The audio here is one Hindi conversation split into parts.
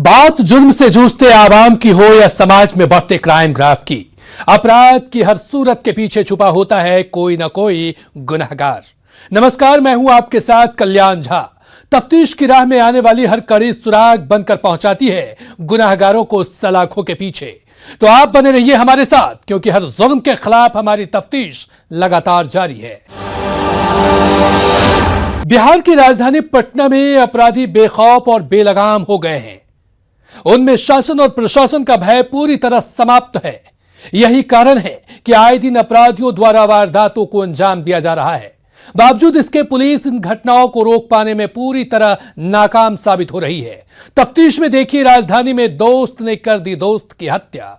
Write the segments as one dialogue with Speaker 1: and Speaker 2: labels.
Speaker 1: बात जुर्म से जूझते आवाम की हो या समाज में बढ़ते क्राइम ग्राफ की, अपराध की हर सूरत के पीछे छुपा होता है कोई ना कोई गुनहगार। नमस्कार, मैं हूं आपके साथ कल्याण झा। तफ्तीश की राह में आने वाली हर कड़ी सुराग बनकर पहुंचाती है गुनहगारों को सलाखों के पीछे। तो आप बने रहिए हमारे साथ, क्योंकि हर जुर्म के खिलाफ हमारी तफ्तीश लगातार जारी है। बिहार की राजधानी पटना में अपराधी बेखौफ और बेलगाम हो गए हैं। उनमें शासन और प्रशासन का भय पूरी तरह समाप्त है। यही कारण है कि आए दिन अपराधियों द्वारा वारदातों को अंजाम दिया जा रहा है। बावजूद इसके पुलिस इन घटनाओं को रोक पाने में पूरी तरह नाकाम साबित हो रही है। तफ्तीश में देखिए, राजधानी में दोस्त ने कर दी दोस्त की हत्या।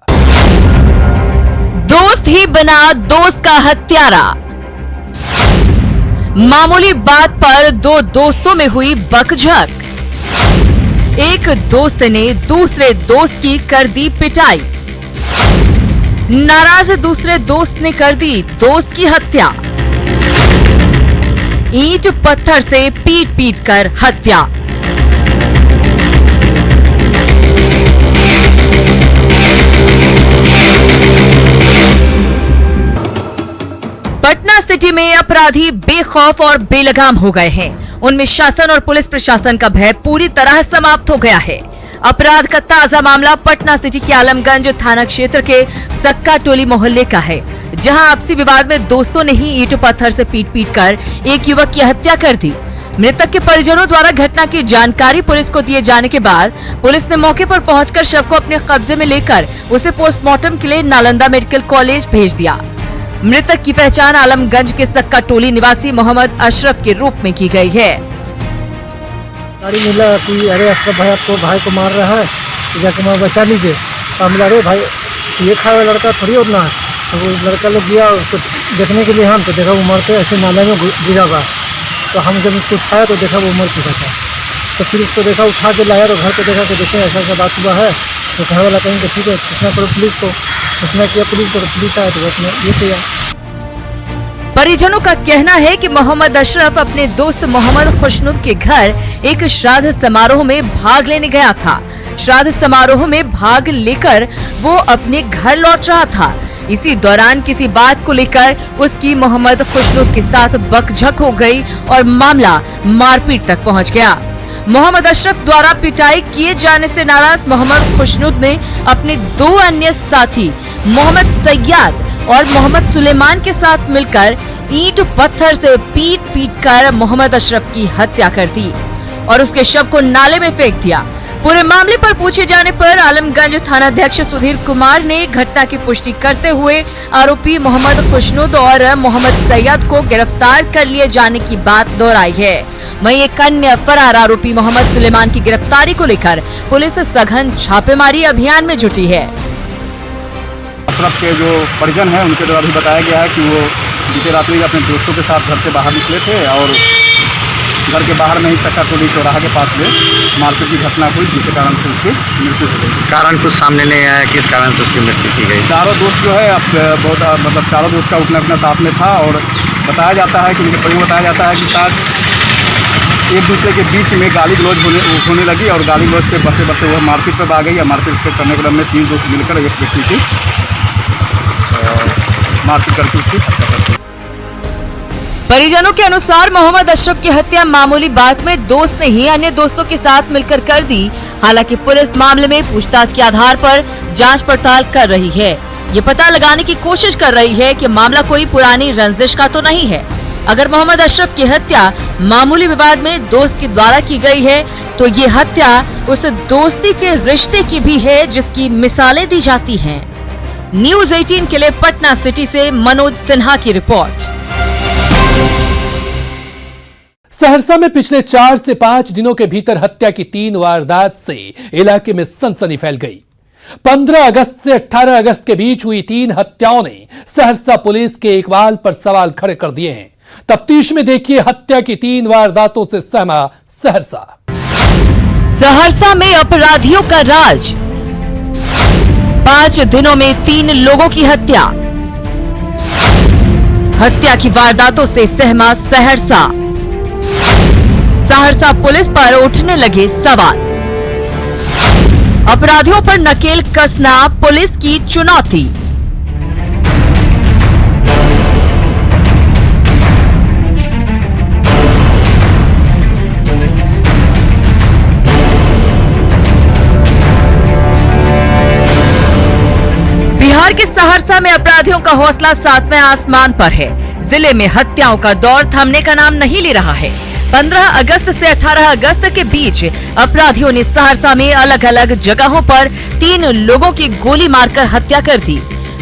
Speaker 2: दोस्त ही बना दोस्त का हत्यारा। मामूली बात पर दो दोस्तों में हुई बकझक। एक दोस्त ने दूसरे दोस्त की कर दी पिटाई। नाराज दूसरे दोस्त ने कर दी दोस्त की हत्या। ईंट पत्थर से पीट पीट कर हत्या। पटना सिटी में अपराधी बेखौफ और बेलगाम हो गए हैं। उनमें शासन और पुलिस प्रशासन का भय पूरी तरह समाप्त हो गया है। अपराध का ताजा मामला पटना सिटी के आलमगंज थाना क्षेत्र के सक्का टोली मोहल्ले का है, जहां आपसी विवाद में दोस्तों ने ही ईंट पत्थर से पीट पीट कर एक युवक की हत्या कर दी। मृतक के परिजनों द्वारा घटना की जानकारी पुलिस को दिए जाने के बाद पुलिस ने मौके पर पहुंचकर शव को अपने कब्जे में लेकर उसे पोस्टमार्टम के लिए नालंदा मेडिकल कॉलेज भेज दिया। मृतक की पहचान आलमगंज के सक्का टोली निवासी मोहम्मद अशरफ के रूप में की गई है।
Speaker 3: गाड़ी मिला कि अरे अशरफ भाई आपको भाई को मार रहा है, तो जाके मैं बचा लीजिए। तो हम अरे भाई ये खा हुआ लड़का थोड़ी उड़ना है। तो वो लड़का लोग गया उसको देखने के लिए, हम तो देखा वो मरते ऐसे नाले में गिरा हुआ। तो हम जब उसको उठाया तो देखा वो मर चुका था। तो फिर उसको देखा, उठा के लाया तो घर पे देखा कि देखें ऐसा ऐसा बात हुआ है। तो घर वाला कहीं तो ठीक है, सूचना करो पुलिस को। सूचना किया पुलिस को, तो पुलिस आया तो उसने ये किया।
Speaker 2: परिजनों का कहना है कि मोहम्मद अशरफ अपने दोस्त मोहम्मद खुशनुद के घर एक श्राद्ध समारोह में भाग लेने गया था। श्राद्ध समारोह में भाग लेकर वो अपने घर लौट रहा था। इसी दौरान किसी बात को लेकर उसकी मोहम्मद खुशनुद के साथ बकझक हो गई और मामला मारपीट तक पहुंच गया। मोहम्मद अशरफ द्वारा पिटाई किए जाने से नाराज मोहम्मद खुशनुद ने अपने दो अन्य साथी मोहम्मद सैयद और मोहम्मद सुलेमान के साथ मिलकर ईंट पत्थर से पीट पीट कर मोहम्मद अशरफ की हत्या कर दी और उसके शव को नाले में फेंक दिया। पूरे मामले पर पूछे जाने पर आलमगंज थानाध्यक्ष सुधीर कुमार ने घटना की पुष्टि करते हुए आरोपी मोहम्मद खुशनुद और मोहम्मद सैयद को गिरफ्तार कर लिए जाने की बात दोहराई है। वहीं एक अन्य फरार आरोपी मोहम्मद सुलेमान की गिरफ्तारी को लेकर पुलिस सघन छापेमारी अभियान में जुटी है।
Speaker 4: अशरफ के जो परिजन हैं उनके द्वारा भी बताया गया है कि वो बीते रात्रि अपने दोस्तों के साथ घर से बाहर निकले थे और घर के बाहर में ही सक्का टोली चौराहा के पास में मारपीट की घटना हुई, जिसके कारण से उसकी मृत्यु हो गई।
Speaker 5: कारण कुछ सामने नहीं आया किस कारण से उसकी मृत्यु की गई।
Speaker 4: चारों दोस्त जो है बहुत चारों दोस्त का उठना अपना साथ में था और बताया जाता है कि उनके परिजन बताया जाता है कि शायद एक दूसरे के बीच में गाली गलौज होने लगी और गाली गलौज के बढ़ते बढ़ते वह मारपीट पर आ गई। या मारपीट करने के क्रम में तीन दोस्त मिलकर एक व्यक्ति की मारपीट करके उसकी हत्या कर दी।
Speaker 2: परिजनों के अनुसार मोहम्मद अशरफ की हत्या मामूली बात में दोस्त ने ही अन्य दोस्तों के साथ मिलकर कर दी। हालांकि पुलिस मामले में पूछताछ के आधार पर जांच पड़ताल कर रही है। ये पता लगाने की कोशिश कर रही है कि मामला कोई पुरानी रंजिश का तो नहीं है। अगर मोहम्मद अशरफ की हत्या मामूली विवाद में दोस्त के द्वारा की गई है, तो ये हत्या उस दोस्ती के रिश्ते की भी है जिसकी मिसालें दी जाती हैं। न्यूज़ 18 के लिए पटना सिटी से मनोज सिन्हा की रिपोर्ट।
Speaker 1: सहरसा में पिछले 4 से 5 दिनों के भीतर हत्या की 3 वारदात से इलाके में सनसनी फैल गई। 15 अगस्त से 18 अगस्त के बीच हुई 3 हत्याओं ने सहरसा पुलिस के इकबाल पर सवाल खड़े कर दिए हैं। तफ्तीश में देखिए, हत्या की 3 वारदातों से सहमा सहरसा।
Speaker 2: सहरसा में अपराधियों का राज। 5 दिनों में 3 लोगों की हत्या। हत्या की वारदातों से सहमा सहरसा। सहरसा पुलिस पर उठने लगे सवाल। अपराधियों पर नकेल कसना पुलिस की चुनौती। बिहार के सहरसा में अपराधियों का हौसला 7वें आसमान पर है। जिले में हत्याओं का दौर थमने का नाम नहीं ले रहा है। 15 अगस्त से 18 अगस्त के बीच अपराधियों ने सहरसा में अलग अलग जगहों पर 3 लोगों की गोली मारकर हत्या कर दी।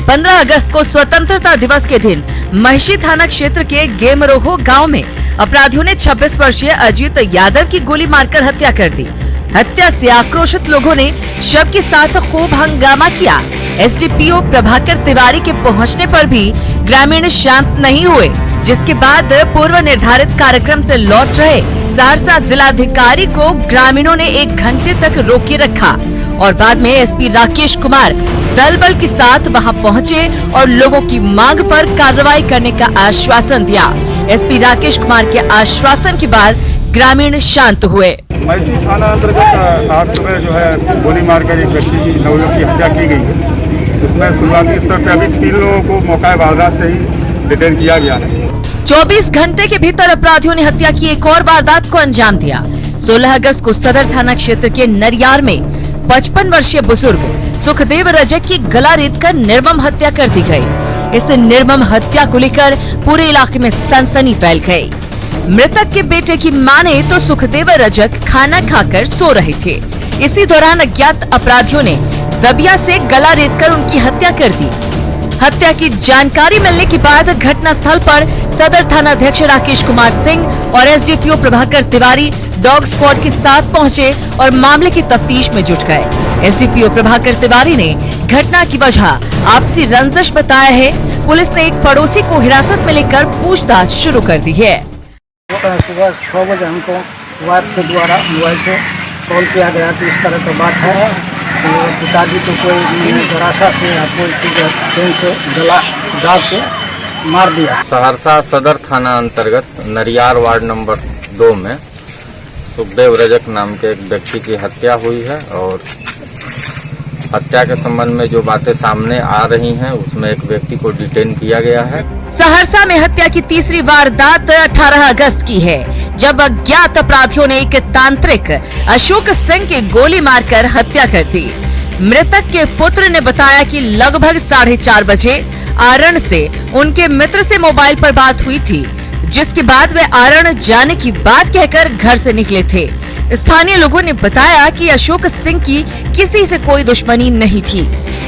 Speaker 2: 15 अगस्त को स्वतंत्रता दिवस के दिन महिषी थाना क्षेत्र के गेमरोहो गांव में अपराधियों ने 26 वर्षीय अजीत यादव की गोली मारकर हत्या कर दी। हत्या से आक्रोशित लोगों ने शव के साथ खूब हंगामा किया। एसडीपीओ प्रभाकर तिवारी के पहुंचने पर भी ग्रामीण शांत नहीं हुए, जिसके बाद पूर्व निर्धारित कार्यक्रम से लौट रहे सहरसा जिलाधिकारी को ग्रामीणों ने 1 घंटे तक रोके रखा और बाद में एसपी राकेश कुमार दल बल के साथ वहां पहुंचे और लोगों की मांग पर कार्रवाई करने का आश्वासन दिया। एसपी राकेश कुमार के आश्वासन के बाद ग्रामीण शांत हुए।
Speaker 4: महिषी थाना अंतर्गत आज सुबह जो है गोली मारकर एक व्यक्ति की नवयुवक की हत्या की गई है। इसमें शुरुआती स्तर पर अभी 3 लोगों को मौका वारदात से ही डिटेन किया गया है।
Speaker 2: 24 घंटे के भीतर अपराधियों ने हत्या की एक और वारदात को अंजाम दिया। 16 अगस्त को सदर थाना क्षेत्र के नरियार में 55 वर्षीय बुजुर्ग सुखदेव रजक की गला रेतकर निर्मम हत्या कर दी गई। इस निर्मम हत्या को लेकर पूरे इलाके में सनसनी फैल गई। मृतक के बेटे की माने तो सुखदेव रजक खाना खाकर सो रहे थे। इसी दौरान अज्ञात अपराधियों ने दबिया से गला रेतकर उनकी हत्या कर दी। हत्या की जानकारी मिलने के बाद घटना स्थल पर सदर थाना अध्यक्ष राकेश कुमार सिंह और SDPO Prabhakar Tiwari dog squad के साथ पहुंचे और मामले की तफ्तीश में जुट गए। एसडीपीओ प्रभाकर तिवारी ने घटना की वजह आपसी रंजिश बताया है। पुलिस ने एक पड़ोसी को हिरासत में लेकर पूछताछ शुरू कर दी है।
Speaker 3: सुबह 6 बजे हमको वाइफ के द्वारा मोबाइल से कॉल किया गया कि इस तरह की बात है। तो पिताजी को कोई निराशा से कोई ट्रेन से गला दाब के मार दिया।
Speaker 6: सहरसा सदर थाना अंतर्गत नरियार वार्ड नंबर 2 में सुखदेव रजक नाम के एक व्यक्ति की हत्या हुई है और हत्या के संबंध में जो बातें सामने आ रही हैं उसमें एक व्यक्ति को डिटेन किया गया है।
Speaker 2: सहरसा में हत्या की तीसरी वारदात 18 अगस्त की है, जब अज्ञात अपराधियों ने एक तांत्रिक अशोक सिंह की गोली मारकर हत्या कर दी। मृतक के पुत्र ने बताया कि लगभग 4:30 बजे आरण से उनके मित्र से मोबाइल पर बात हुई थी, जिसके बाद वे आरण जाने की बात कहकर घर से निकले थे। स्थानीय लोगों ने बताया कि अशोक सिंह की किसी से कोई दुश्मनी नहीं थी।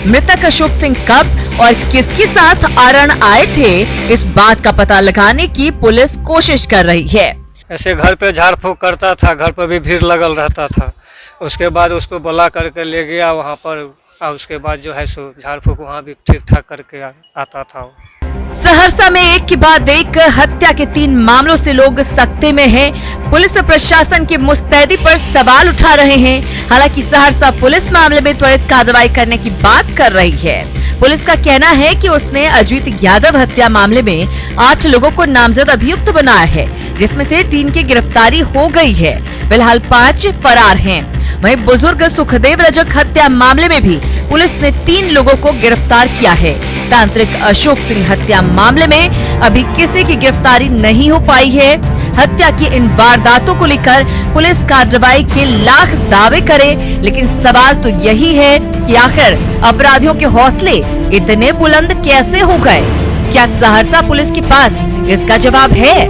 Speaker 2: मृतक अशोक सिंह कब और किसके साथ आरण आए थे, इस बात का पता लगाने की पुलिस कोशिश कर रही है।
Speaker 7: ऐसे घर पे झाड़ फूक करता था, घर पर भी भीड़ लगल रहता था। उसके बाद उसको बुला करके ले गया वहाँ पर और उसके बाद जो है सो झाड़ फूक वहाँ भी ठीक ठाक करके आता था।
Speaker 2: सहरसा में एक के बाद एक हत्या के 3 मामलों से लोग सख्ते में हैं। पुलिस प्रशासन की मुस्तैदी पर सवाल उठा रहे हैं। हालांकि सहरसा पुलिस मामले में त्वरित कार्रवाई करने की बात कर रही है। पुलिस का कहना है कि उसने अजीत यादव हत्या मामले में 8 लोगों को नामजद अभियुक्त बनाया है, जिसमें से 3 की गिरफ्तारी हो गई है। फिलहाल 5 फरार हैं। वहीं बुजुर्ग सुखदेव रजक हत्या मामले में भी पुलिस ने 3 लोगों को गिरफ्तार किया है। तांत्रिक अशोक सिंह हत्या मामले में अभी किसी की गिरफ्तारी नहीं हो पाई है। हत्या की इन वारदातों को लेकर पुलिस कार्रवाई के लाख दावे करे, लेकिन सवाल तो यही है कि आखिर अपराधियों के हौसले इतने बुलंद कैसे हो गए? क्या सहरसा पुलिस के पास इसका जवाब है?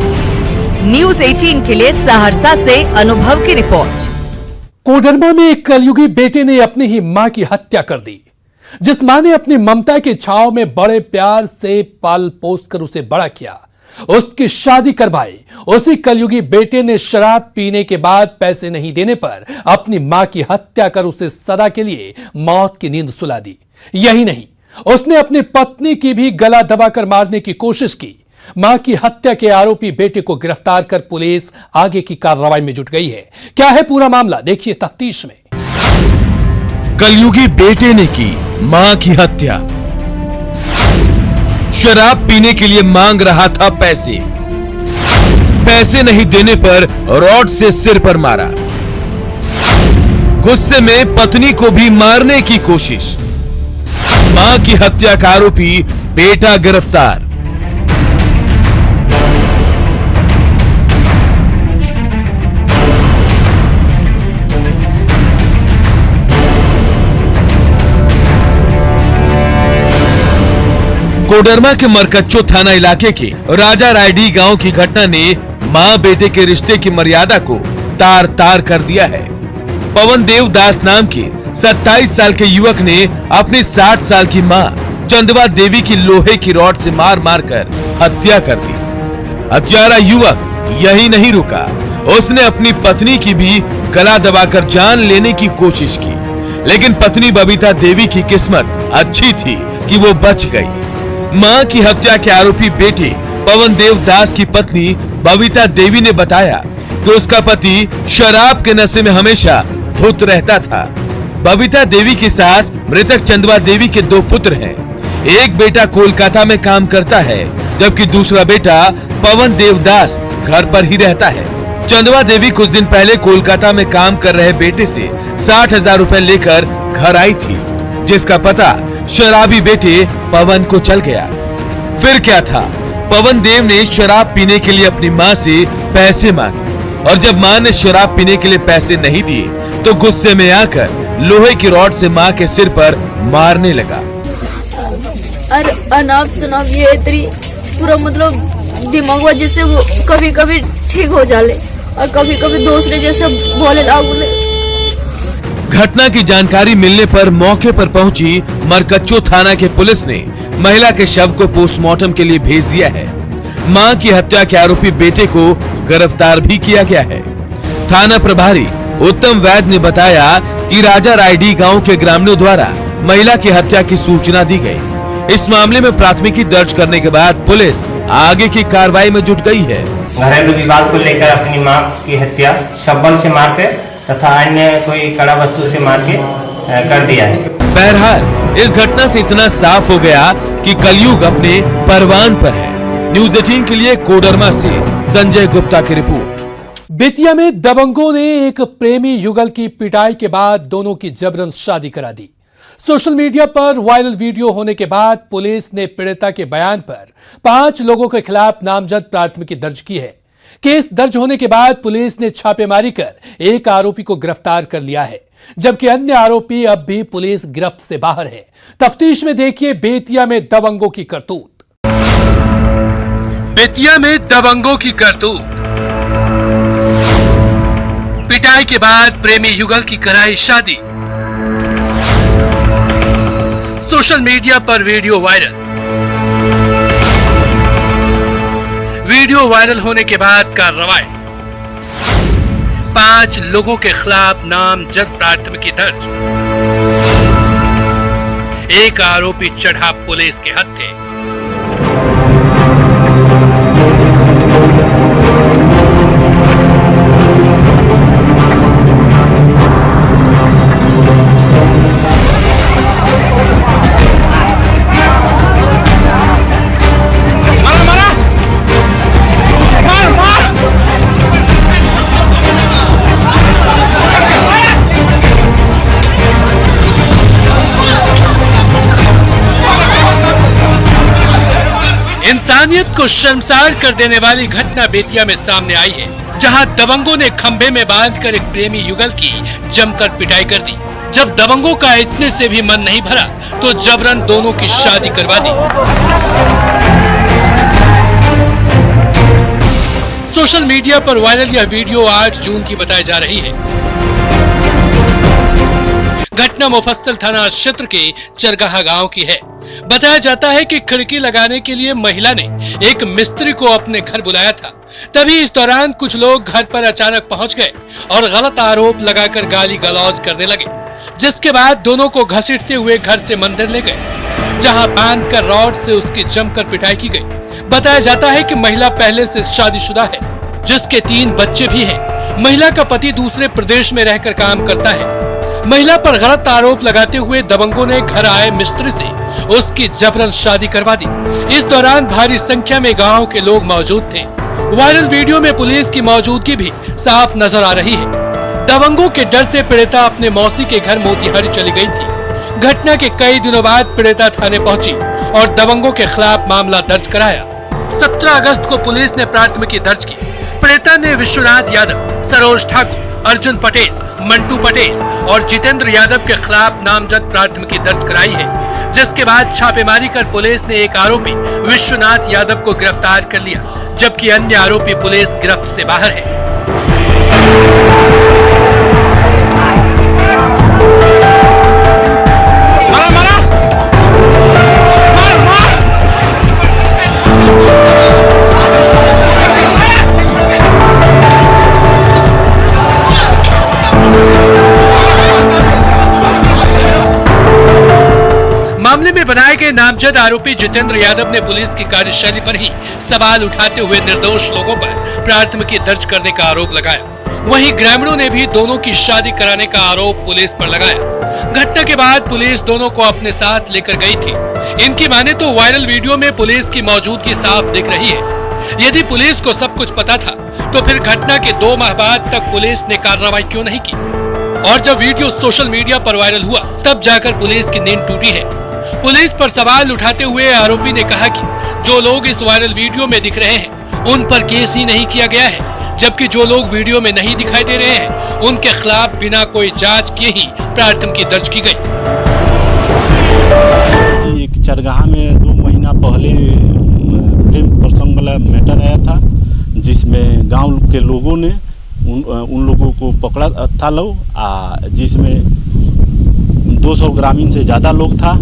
Speaker 2: न्यूज़ 18 के लिए सहरसा से अनुभव की रिपोर्ट।
Speaker 1: कोडरमा में एक कलयुगी बेटे ने अपनी ही मां की हत्या कर दी। जिस मां ने अपनी ममता की छाव में बड़े प्यार से पाल पोस कर उसे बड़ा किया, उसकी शादी करवाई, उसी कलयुगी बेटे ने शराब पीने के बाद पैसे नहीं देने पर अपनी मां की हत्या कर उसे सदा के लिए मौत की नींद सुला दी। यही नहीं, उसने अपनी पत्नी की भी गला दबाकर मारने की कोशिश की। मां की हत्या के आरोपी बेटे को गिरफ्तार कर पुलिस आगे की कार्रवाई में जुट गई है। क्या है पूरा मामला, देखिए तफ्तीश में।
Speaker 8: कलयुगी बेटे ने की मां की हत्या। शराब पीने के लिए मांग रहा था पैसे, पैसे नहीं देने पर रॉड से सिर पर मारा। गुस्से में पत्नी को भी मारने की कोशिश। मां की हत्या का आरोपी बेटा गिरफ्तार। कोडरमा के मरकच्चो थाना इलाके के राजा रायडी गांव की घटना ने मां बेटे के रिश्ते की मर्यादा को तार तार कर दिया है। पवन देव दास नाम के 27 साल के युवक ने अपनी 60 साल की मां चंदवा देवी की लोहे की रॉड से मार मार कर हत्या कर दी। हत्यारा युवक यही नहीं रुका, उसने अपनी पत्नी की भी गला दबाकर जान लेने की कोशिश की, लेकिन पत्नी बबीता देवी की किस्मत अच्छी थी कि वो बच गई। मां की हत्या के आरोपी बेटे पवन देव दास की पत्नी बबीता देवी ने बताया कि उसका पति शराब के नशे में हमेशा धुत रहता था। बबीता देवी की सास मृतक चंदवा देवी के 2 पुत्र हैं। एक बेटा कोलकाता में काम करता है, जबकि दूसरा बेटा पवन देवदास घर पर ही रहता है। चंदवा देवी कुछ दिन पहले कोलकाता में काम कर रहे बेटे से 60,000 रुपए लेकर घर आई थी, जिसका पता शराबी बेटे पवन को चल गया। फिर क्या था, पवन देव ने शराब पीने के लिए अपनी मां से पैसे मांगे और जब मां ने शराब पीने के लिए पैसे नहीं दिए तो गुस्से में आकर लोहे की रॉड से मां के सिर पर मारने लगा।
Speaker 9: और अनाप शनाप ये इतनी पूरा मतलब दिमाग जैसे वो कभी कभी ठीक हो जाले और कभी कभी दूसरे जैसे बोले लागू।
Speaker 8: घटना की जानकारी मिलने पर मौके पर पहुंची मरकच्चो थाना के पुलिस ने महिला के शव को पोस्टमार्टम के लिए भेज दिया है। मां की हत्या के आरोपी बेटे को गिरफ्तार भी किया गया है। थाना प्रभारी उत्तम वैद्य ने बताया कि राजा रायडी गांव के ग्रामीणों द्वारा महिला की हत्या की सूचना दी गई। इस मामले में प्राथमिकी दर्ज करने के बाद पुलिस आगे की कार्रवाई में जुट गई है।
Speaker 10: घरेलू विवाद को लेकर अपनी मां की हत्या शब्बल से मार के तथा अन्य कोई कड़ा वस्तु से मार के कर दिया है।
Speaker 8: बहरहाल इस घटना से इतना साफ हो गया कि कलयुग अपने परवान पर है। न्यूज़ 18 के लिए कोडरमा से संजय गुप्ता की रिपोर्ट।
Speaker 1: बेतिया में दबंगों ने एक प्रेमी युगल की पिटाई के बाद दोनों की जबरन शादी करा दी। सोशल मीडिया पर वायरल वीडियो होने के बाद पुलिस ने पीड़िता के बयान पर 5 लोगों के खिलाफ नामजद प्राथमिकी दर्ज की है। केस दर्ज होने के बाद पुलिस ने छापेमारी कर एक आरोपी को गिरफ्तार कर लिया है, जबकि अन्य आरोपी अब भी पुलिस गिरफ्त से बाहर है। तफ्तीश में देखिए बेतिया में दबंगों की करतूत। बेतिया में दबंगों की करतूत। पिटाई के बाद प्रेमी युगल की कराई शादी। सोशल मीडिया पर वीडियो वायरल। वीडियो वायरल होने के बाद कार्रवाई। 5 लोगों के खिलाफ नामजद प्राथमिकी दर्ज। एक आरोपी चढ़ा पुलिस के हत्थे। इंसानियत को शर्मसार कर देने वाली घटना बेतिया में सामने आई है, जहां दबंगों ने खंभे में बांधकर एक प्रेमी युगल की जमकर पिटाई कर दी। जब दबंगों का इतने से भी मन नहीं भरा तो जबरन दोनों की शादी करवा दी। सोशल मीडिया पर वायरल यह वीडियो 8 जून की बताई जा रही है। घटना मुफस्सिल थाना क्षेत्र के चरगाहा गांव की है। बताया जाता है कि खिड़की लगाने के लिए महिला ने एक मिस्त्री को अपने घर बुलाया था। तभी इस दौरान कुछ लोग घर पर अचानक पहुंच गए और गलत आरोप लगाकर गाली गलौज करने लगे, जिसके बाद दोनों को घसीटते हुए घर से मंदिर ले गए, जहां बांधकर रॉड से उसकी जमकर पिटाई की गई। बताया जाता है कि महिला पहले से शादीशुदा है, जिसके 3 बच्चे भी हैं। महिला का पति दूसरे प्रदेश में रहकर काम करता है। महिला पर गलत आरोप लगाते हुए दबंगों ने घर आए मिस्त्री से उसकी जबरन शादी करवा दी। इस दौरान भारी संख्या में गांव के लोग मौजूद थे। वायरल वीडियो में पुलिस की मौजूदगी भी साफ नजर आ रही है। दबंगों के डर से पीड़िता अपने मौसी के घर मोतिहारी चली गई थी। घटना के कई दिनों बाद पीड़िता थाने पहुंची और दबंगों के खिलाफ मामला दर्ज कराया। 17 अगस्त को पुलिस ने प्राथमिकी दर्ज की। पीड़िता ने विश्वनाथ यादव, सरोज ठाकुर, अर्जुन पटेल, मंटू पटेल और जितेंद्र यादव के खिलाफ नामजद प्राथमिकी दर्ज कराई है, जिसके बाद छापेमारी कर पुलिस ने एक आरोपी विश्वनाथ यादव को गिरफ्तार कर लिया, जबकि अन्य आरोपी पुलिस गिरफ्त से बाहर है। मामले में बनाए गए नामजद आरोपी जितेंद्र यादव ने पुलिस की कार्यशैली पर ही सवाल उठाते हुए निर्दोष लोगों पर प्राथमिकी दर्ज करने का आरोप लगाया। वहीं ग्रामीणों ने भी दोनों की शादी कराने का आरोप पुलिस पर लगाया। घटना के बाद पुलिस दोनों को अपने साथ लेकर गई थी। इनकी माने तो वायरल वीडियो में पुलिस की मौजूदगी साफ दिख रही है। यदि पुलिस को सब कुछ पता था तो फिर घटना के 2 माह बाद तक पुलिस ने कार्रवाई क्यों नहीं की? और जब वीडियो सोशल मीडिया पर वायरल हुआ तब जाकर पुलिस की नींद टूटी है। पुलिस पर सवाल उठाते हुए आरोपी ने कहा कि जो लोग इस वायरल वीडियो में दिख रहे हैं उन पर केस ही नहीं किया गया है, जबकि जो लोग वीडियो में नहीं दिखाई दे रहे हैं उनके खिलाफ बिना कोई जांच किए ही प्राथमिकी दर्ज की गई।
Speaker 11: एक चरगाहा में 2 महीना पहले प्रेम प्रसंग वाला मैटर आया था, जिसमें गांव के लोगों ने उन लोगों को पकड़ा था लोग, जिसमें 200 ग्रामीण से ज़्यादा लोग था।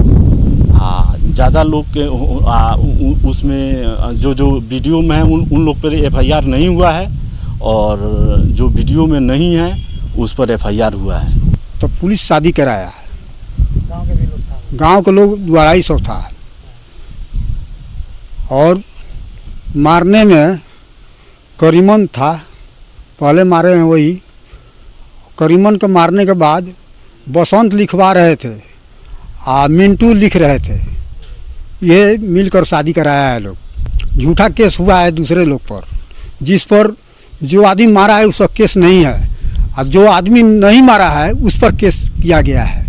Speaker 11: ज़्यादा लोग के उसमें जो वीडियो में है उन लोग पर FIR नहीं हुआ है, और जो वीडियो में नहीं है उस पर FIR हुआ है।
Speaker 12: तो पुलिस शादी कराया है, गांव के लोग 250 था, और मारने में करीमन था, पहले मारे हैं वही। करीमन को मारने के बाद बसंत लिखवा रहे थे, मिंटू लिख रहे थे। ये मिलकर शादी कराया है लोग। झूठा केस हुआ है दूसरे लोग पर, जिस पर जो आदमी मारा है उसका केस नहीं है, अब जो आदमी नहीं मारा है उस पर केस किया गया है।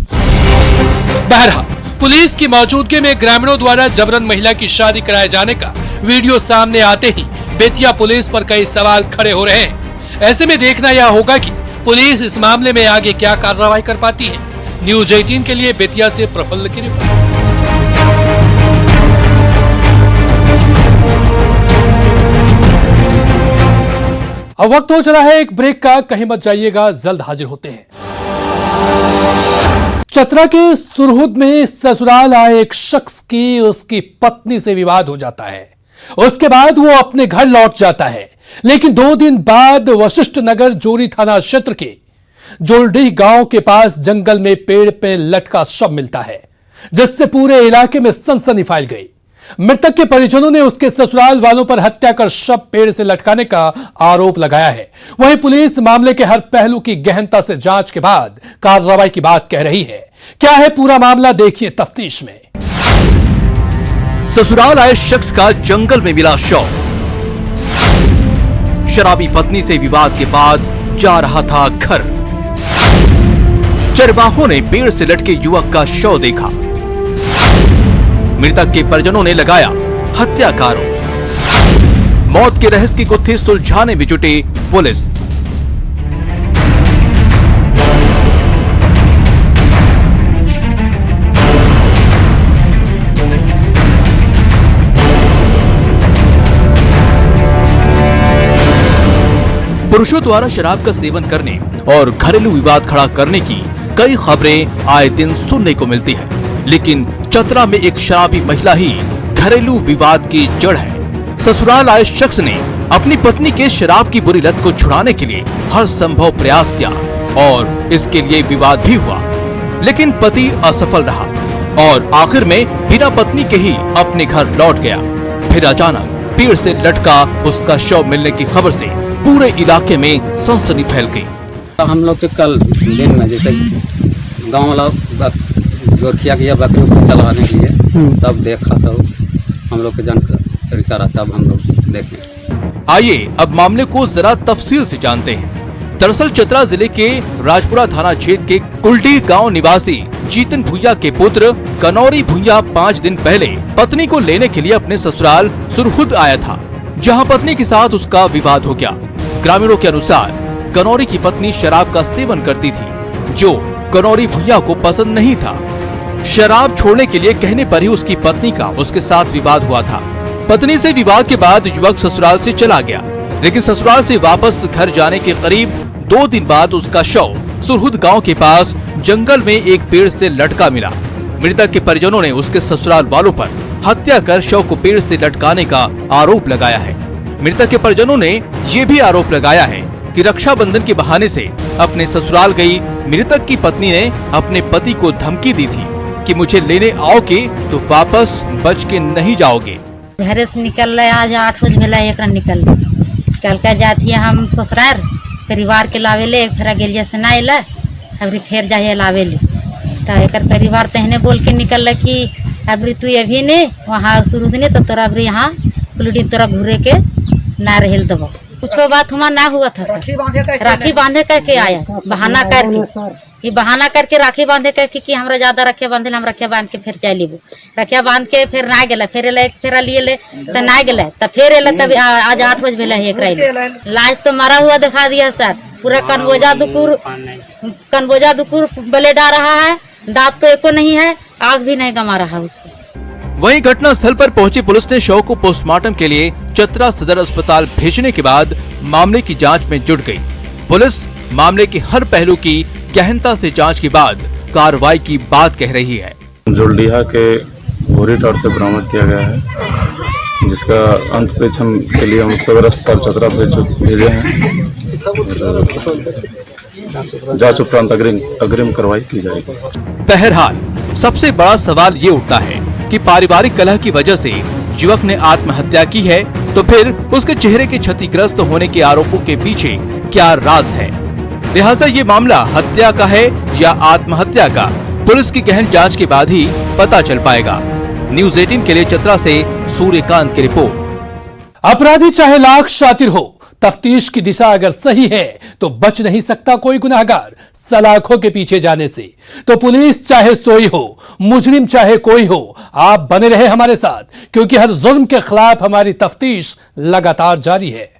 Speaker 1: बहरहाल पुलिस की मौजूदगी में ग्रामीणों द्वारा जबरन महिला की शादी कराए जाने का वीडियो सामने आते ही बेतिया पुलिस पर कई सवाल खड़े हो रहे हैं। ऐसे में देखना यह होगा कि पुलिस इस मामले में आगे क्या कार्रवाई कर पाती है। न्यूज 18 के लिए बेतिया से प्रफुल्ल की रिपोर्ट। अब वक्त हो चला है एक ब्रेक का, कहीं मत जाइएगा, जल्द हाजिर होते हैं। चतरा के सुरहुद में ससुराल आए एक शख्स की उसकी पत्नी से विवाद हो जाता है। उसके बाद वो अपने घर लौट जाता है, लेकिन 2 दिन बाद वशिष्ठ नगर जोरी थाना क्षेत्र के जोलडीह गांव के पास जंगल में पेड़ पे लटका शव मिलता है, जिससे पूरे इलाके में सनसनी फैल गई। मृतक के परिजनों ने उसके ससुराल वालों पर हत्या कर शव पेड़ से लटकाने का आरोप लगाया है। वहीं पुलिस मामले के हर पहलू की गहनता से जांच के बाद कार्रवाई की बात कह रही है। क्या है पूरा मामला, देखिए तफ्तीश में।
Speaker 13: ससुराल आए शख्स का जंगल में मिला शव। शराबी पत्नी से विवाद के बाद जा रहा था घर। चरवाहों ने पेड़ से लटके युवक का शव देखा। मृतक के परिजनों ने लगाया हत्या का आरोप। मौत के रहस्य की गुत्थी सुलझाने में जुटे पुलिस। पुरुषों द्वारा शराब का सेवन करने और घरेलू विवाद खड़ा करने की कई खबरें आए दिन सुनने को मिलती है, लेकिन चतरा में एक शराबी महिला ही घरेलू विवाद की जड़ है। ससुराल आए शख्स ने अपनी पत्नी के शराब की बुरी लत को छुड़ाने के लिए हर संभव प्रयास किया और इसके लिए विवाद भी हुआ, लेकिन पति असफल रहा और आखिर में बिना पत्नी के ही अपने घर लौट गया। फिर अचानक पेड़ से लटका उसका शव मिलने की खबर से पूरे इलाके में सनसनी फैल गई।
Speaker 14: हम लोग के कल दिन में जैसे गांव वाला जो किया गया बकरी को चलवाने के लिए, तब देखा तो हम लोग के जानकारी करा, तब हम लोग देखे।
Speaker 13: आइए अब मामले को जरा तफसील से जानते हैं। दरअसल चतरा जिले के राजपुरा थाना क्षेत्र के कुलडी गांव निवासी जीतन भुइया के पुत्र कनौरी भुइया 5 दिन पहले पत्नी को लेने के लिए अपने ससुराल सुरहुद आया था, जहां पत्नी के साथ उसका विवाद हो गया। ग्रामीणों के अनुसार कनौरी की पत्नी शराब का सेवन करती थी, जो कनौरी भुइया को पसंद नहीं था। शराब छोड़ने के लिए कहने पर ही उसकी पत्नी का उसके साथ विवाद हुआ था। पत्नी से विवाद के बाद युवक ससुराल से चला गया, लेकिन ससुराल से वापस घर जाने के करीब 2 दिन बाद उसका शव सुरहुद गांव के पास जंगल में एक पेड़ से लटका मिला। मृतक के परिजनों ने उसके ससुराल वालों पर हत्या कर शव को पेड़ से लटकाने का आरोप लगाया है। मृतक के परिजनों ने ये भी आरोप लगाया है कि रक्षाबंधन के बहाने से अपने ससुराल गई मृतक की पत्नी ने अपने पति को धमकी दी थी कि मुझे लेने आओगे तो वापस बच के नहीं जाओगे।
Speaker 15: घर से निकल रहे आज 8 बजे भेला एक निकल के जाती है हम ससुराल परिवार के लावेले, एक फेरा गेलिया से ना अला, अभी फिर जाइए लावेले तो एक परिवार तहने बोल के निकल कि अभी तू अभी ने वहाँ शुरू ने तो तोरा अभी यहाँ कुलडी तोरा घूरे के ना रहल दबो। कुछ बात हुआ ना हुआ था, राखी बांधे करके आया बहाना करके, ये बहाना करके राखी बांधे करके कि हमरा ज्यादा रखे बांधे, हम रखे बांध के फिर चल लेबो। रखिया बांध के फिर ना गेला, फिर एक फेरा लिए ले तो ना गेला, तब फिर एला, तब आज 8 बजे भेला एक लाश तो मरा हुआ दिखा दिया सर। पूरा कनबोजा दुकुर बले डा रहा है, दांत तो एको नहीं है, आग भी नहीं गमा रहा उसको।
Speaker 13: वहीं घटना स्थल पर पहुंची पुलिस ने शव को पोस्टमार्टम के लिए चतरा सदर अस्पताल भेजने के बाद मामले की जांच में जुट गई। पुलिस मामले के हर पहलू की गहनता से जांच के बाद कार्रवाई की बात कह रही है।
Speaker 16: जोलडीहा के भूरी टावर से बरामद किया गया है, जिसका अंत परीक्षण के लिए हम सदर अस्पताल चतरा भेजे हैं। जांच उपरांत अग्रिम कार्रवाई की जाएगी।
Speaker 13: बहरहाल सबसे बड़ा सवाल ये उठता है कि पारिवारिक कलह की वजह से युवक ने आत्महत्या की है, तो फिर उसके चेहरे के क्षतिग्रस्त होने के आरोपों के पीछे क्या राज है। लिहाजा ये मामला हत्या का है या आत्महत्या का, पुलिस की गहन जांच के बाद ही पता चल पाएगा। न्यूज़ 18 के लिए चतरा से सूर्यकांत की रिपोर्ट।
Speaker 1: अपराधी चाहे लाख शातिर हो, तफ्तीश की दिशा अगर सही है तो बच नहीं सकता कोई गुनहगार सलाखों के पीछे जाने से। तो पुलिस चाहे सोई हो, मुजरिम चाहे कोई हो, आप बने रहे हमारे साथ, क्योंकि हर जुल्म के खिलाफ हमारी तफ्तीश लगातार जारी है।